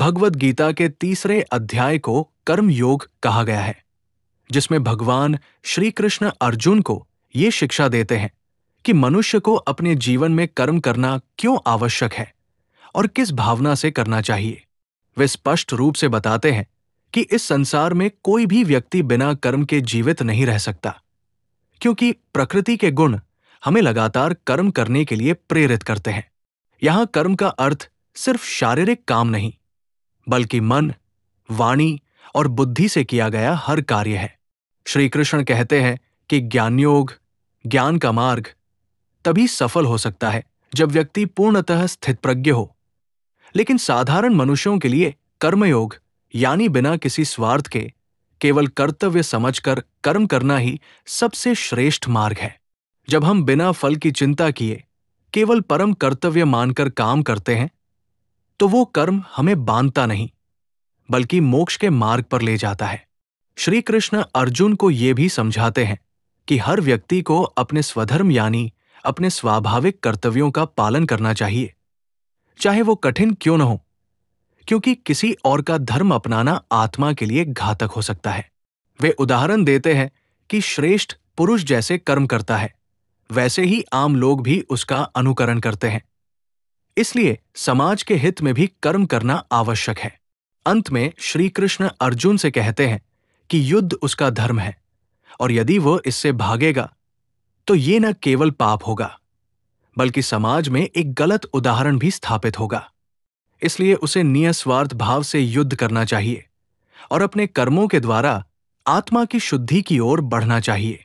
भगवद गीता के तीसरे अध्याय को कर्म योग कहा गया है, जिसमें भगवान श्री कृष्ण अर्जुन को ये शिक्षा देते हैं कि मनुष्य को अपने जीवन में कर्म करना क्यों आवश्यक है और किस भावना से करना चाहिए। वे स्पष्ट रूप से बताते हैं कि इस संसार में कोई भी व्यक्ति बिना कर्म के जीवित नहीं रह सकता, क्योंकि प्रकृति के गुण हमें लगातार कर्म करने के लिए प्रेरित करते हैं। यहां कर्म का अर्थ सिर्फ शारीरिक काम नहीं, बल्कि मन, वाणी और बुद्धि से किया गया हर कार्य है। श्री कृष्ण कहते हैं कि ज्ञानयोग, ज्ञान का मार्ग, तभी सफल हो सकता है जब व्यक्ति पूर्णतः स्थितप्रज्ञ हो। लेकिन साधारण मनुष्यों के लिए कर्मयोग यानी बिना किसी स्वार्थ के केवल कर्तव्य समझकर कर्म करना ही सबसे श्रेष्ठ मार्ग है। जब हम बिना फल की चिंता किए केवल परम कर्तव्य मानकर काम करते हैं, तो वो कर्म हमें बांधता नहीं, बल्कि मोक्ष के मार्ग पर ले जाता है। श्री कृष्ण अर्जुन को ये भी समझाते हैं कि हर व्यक्ति को अपने स्वधर्म यानी अपने स्वाभाविक कर्तव्यों का पालन करना चाहिए, चाहे वो कठिन क्यों न हो, क्योंकि किसी और का धर्म अपनाना आत्मा के लिए घातक हो सकता है। वे उदाहरण देते हैं कि श्रेष्ठ पुरुष जैसे कर्म करता है, वैसे ही आम लोग भी उसका अनुकरण करते हैं। इसलिए समाज के हित में भी कर्म करना आवश्यक है। अंत में श्री कृष्ण अर्जुन से कहते हैं कि युद्ध उसका धर्म है, और यदि वह इससे भागेगा तो ये न केवल पाप होगा, बल्कि समाज में एक गलत उदाहरण भी स्थापित होगा। इसलिए उसे निस्वार्थ भाव से युद्ध करना चाहिए और अपने कर्मों के द्वारा आत्मा की शुद्धि की ओर बढ़ना चाहिए।